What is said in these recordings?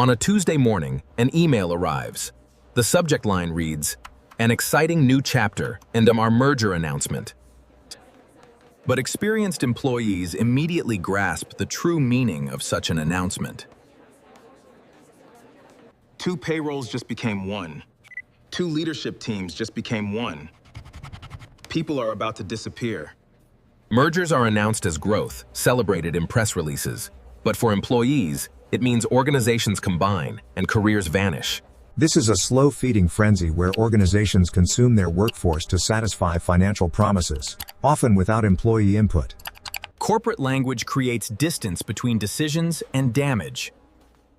On a Tuesday morning, an email arrives. The subject line reads, "An exciting new chapter and our merger announcement." But experienced employees immediately grasp the true meaning of such an announcement. Two payrolls just became one. Two leadership teams just became one. People are about to disappear. Mergers are announced as growth, celebrated in press releases. But for employees, it means organizations combine and careers vanish. This is a slow-feeding frenzy where organizations consume their workforce to satisfy financial promises, often without employee input. Corporate language creates distance between decisions and damage.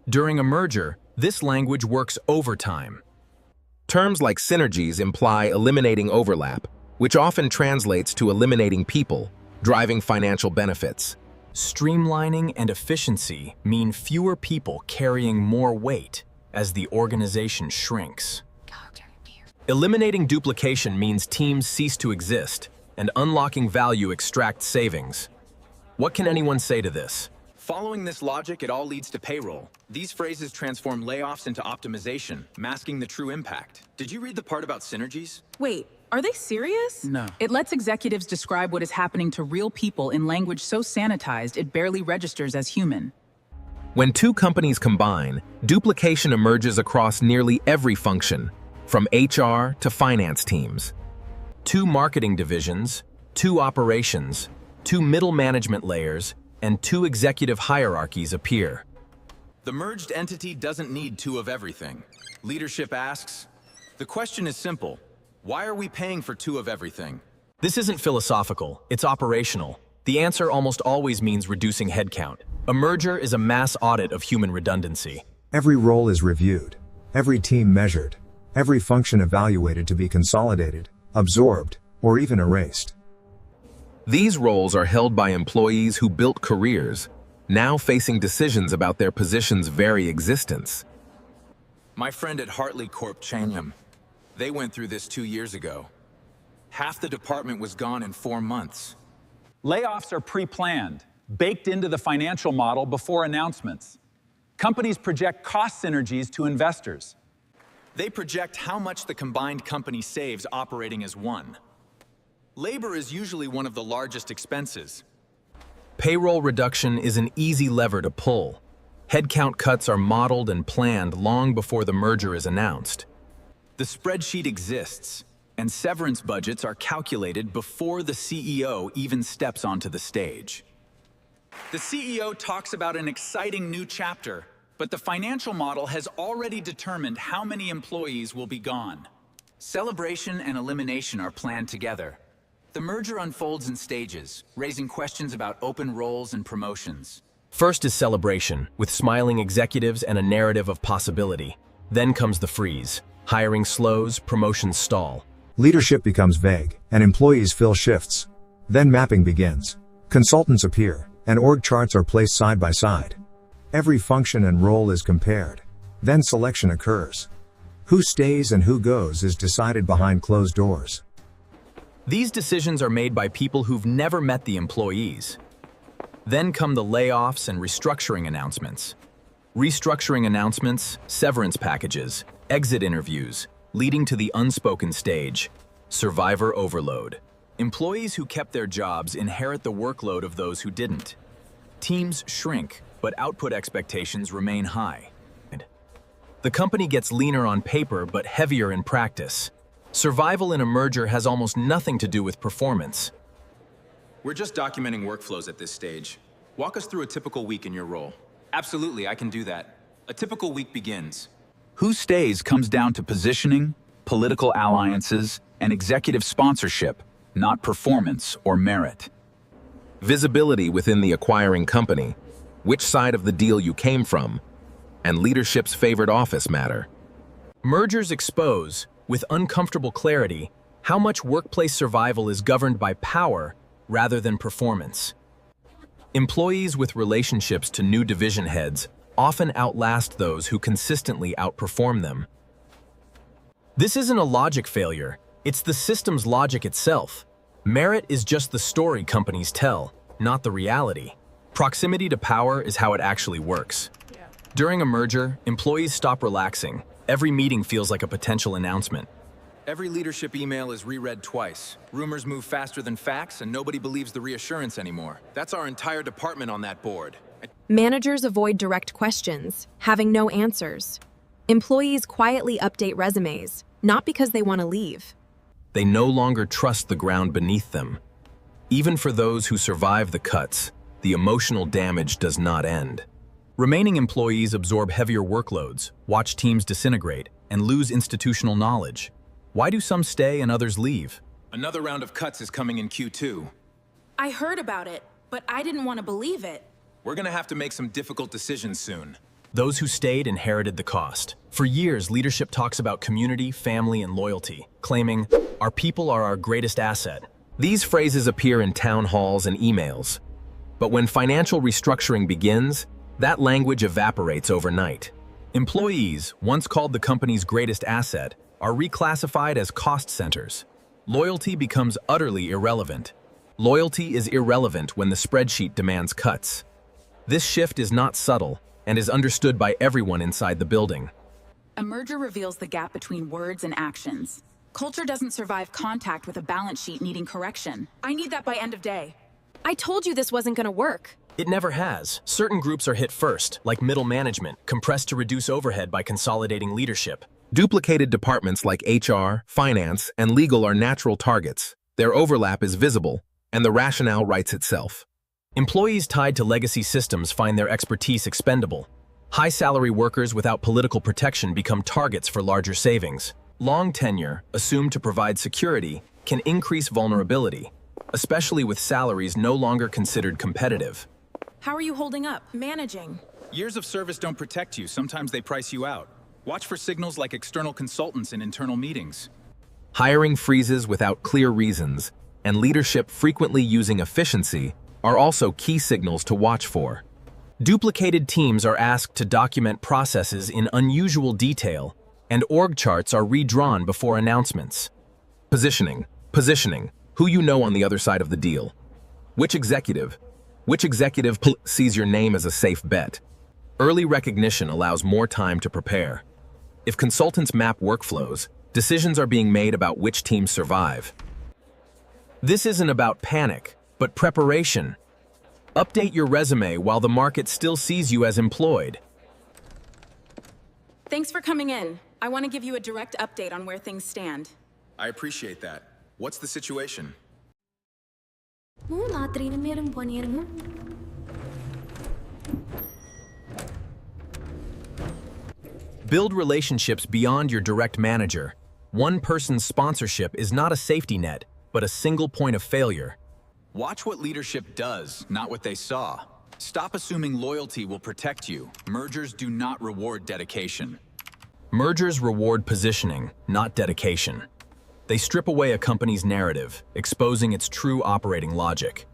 During a merger, this language works overtime. Terms like synergies imply eliminating overlap, which often translates to eliminating people, driving financial benefits. Streamlining and efficiency mean fewer people carrying more weight as the organization shrinks. Eliminating duplication means teams cease to exist, and unlocking value extracts savings. What can anyone say to this? Following this logic, it all leads to payroll. These phrases transform layoffs into optimization, masking the true impact. Did you read the part about synergies? Wait, are they serious? No. It lets executives describe what is happening to real people in language so sanitized it barely registers as human. When two companies combine, duplication emerges across nearly every function, from HR to finance teams. Two marketing divisions, two operations, two middle management layers, and two executive hierarchies appear. The merged entity doesn't need two of everything. Leadership asks, the question is simple. Why are we paying for two of everything? This isn't philosophical, it's operational. The answer almost always means reducing headcount. A merger is a mass audit of human redundancy. Every role is reviewed, every team measured, every function evaluated to be consolidated, absorbed, or even erased. These roles are held by employees who built careers, now facing decisions about their position's very existence. My friend at Hartley Corp Chanium, they went through this 2 years ago. Half the department was gone in 4 months. Layoffs are pre-planned, baked into the financial model before announcements. Companies project cost synergies to investors. They project how much the combined company saves operating as one. Labor is usually one of the largest expenses. Payroll reduction is an easy lever to pull. Headcount cuts are modeled and planned long before the merger is announced. The spreadsheet exists, and severance budgets are calculated before the CEO even steps onto the stage. The CEO talks about an exciting new chapter, but the financial model has already determined how many employees will be gone. Celebration and elimination are planned together. The merger unfolds in stages, raising questions about open roles and promotions. First is celebration, with smiling executives and a narrative of possibility. Then comes the freeze. Hiring slows, promotions stall. Leadership becomes vague, and employees fill shifts. Then mapping begins. Consultants appear, and org charts are placed side by side. Every function and role is compared. Then selection occurs. Who stays and who goes is decided behind closed doors. These decisions are made by people who've never met the employees. Then come the layoffs and restructuring announcements. Restructuring announcements, severance packages, exit interviews, leading to the unspoken stage, survivor overload. Employees who kept their jobs inherit the workload of those who didn't. Teams shrink, but output expectations remain high. The company gets leaner on paper but heavier in practice. Survival in a merger has almost nothing to do with performance. We're just documenting workflows at this stage. Walk us through a typical week in your role. Absolutely, I can do that. A typical week begins. Who stays comes down to positioning, political alliances, and executive sponsorship, not performance or merit. Visibility within the acquiring company, which side of the deal you came from, and leadership's favored office matter. Mergers expose, with uncomfortable clarity, how much workplace survival is governed by power rather than performance. Employees with relationships to new division heads often outlast those who consistently outperform them. This isn't a logic failure, it's the system's logic itself. Merit is just the story companies tell, not the reality. Proximity to power is how it actually works. During a merger, employees stop relaxing. Every meeting feels like a potential announcement. Every leadership email is reread twice. Rumors move faster than facts, and nobody believes the reassurance anymore. That's our entire department on that board. Managers avoid direct questions, having no answers. Employees quietly update resumes, not because they want to leave. They no longer trust the ground beneath them. Even for those who survive the cuts, the emotional damage does not end. Remaining employees absorb heavier workloads, watch teams disintegrate, and lose institutional knowledge. Why do some stay and others leave? Another round of cuts is coming in Q2. I heard about it, but I didn't want to believe it. We're gonna have to make some difficult decisions soon. Those who stayed inherited the cost. For years, leadership talks about community, family, and loyalty, claiming, "Our people are our greatest asset." These phrases appear in town halls and emails. But when financial restructuring begins, that language evaporates overnight. Employees, once called the company's greatest asset, are reclassified as cost centers. Loyalty becomes utterly irrelevant. Loyalty is irrelevant when the spreadsheet demands cuts. This shift is not subtle and is understood by everyone inside the building. A merger reveals the gap between words and actions. Culture doesn't survive contact with a balance sheet needing correction. I need that by end of day. I told you this wasn't going to work. It never has. Certain groups are hit first, like middle management, compressed to reduce overhead by consolidating leadership. Duplicated departments like HR, finance, and legal are natural targets. Their overlap is visible, and the rationale writes itself. Employees tied to legacy systems find their expertise expendable. High-salary workers without political protection become targets for larger savings. Long tenure, assumed to provide security, can increase vulnerability, especially with salaries no longer considered competitive. How are you holding up? Managing. Years of service don't protect you. Sometimes they price you out. Watch for signals like external consultants in internal meetings. Hiring freezes without clear reasons, and leadership frequently using efficiency are also key signals to watch for. Duplicated teams are asked to document processes in unusual detail, and org charts are redrawn before announcements. Positioning. Who you know on the other side of the deal. Which executive sees your name as a safe bet. Early recognition allows more time to prepare. If consultants map workflows, decisions are being made about which teams survive. This isn't about panic, but preparation. Update your resume while the market still sees you as employed. Thanks for coming in. I want to give you a direct update on where things stand. I appreciate that. What's the situation? Build relationships beyond your direct manager. One person's sponsorship is not a safety net, but a single point of failure. Watch what leadership does, not what they saw. Stop assuming loyalty will protect you. Mergers do not reward dedication. Mergers reward positioning, not dedication. They strip away a company's narrative, exposing its true operating logic.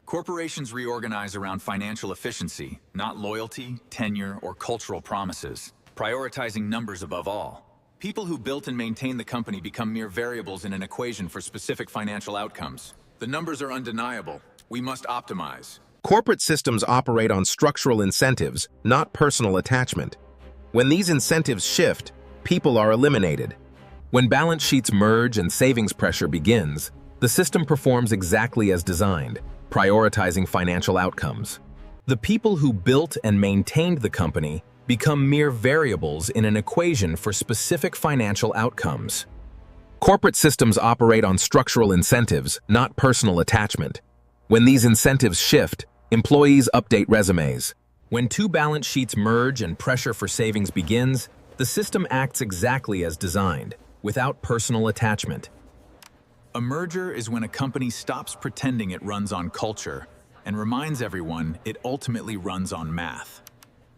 Corporations reorganize around financial efficiency, not loyalty, tenure, or cultural promises, prioritizing numbers above all. People who built and maintained the company become mere variables in an equation for specific financial outcomes. The numbers are undeniable. We must optimize. Corporate systems operate on structural incentives, not personal attachment. When these incentives shift, people are eliminated. When balance sheets merge and savings pressure begins, the system performs exactly as designed, prioritizing financial outcomes. The people who built and maintained the company become mere variables in an equation for specific financial outcomes. Corporate systems operate on structural incentives, not personal attachment. When these incentives shift, employees update resumes. When two balance sheets merge and pressure for savings begins, the system acts exactly as designed, without personal attachment. A merger is when a company stops pretending it runs on culture and reminds everyone it ultimately runs on math.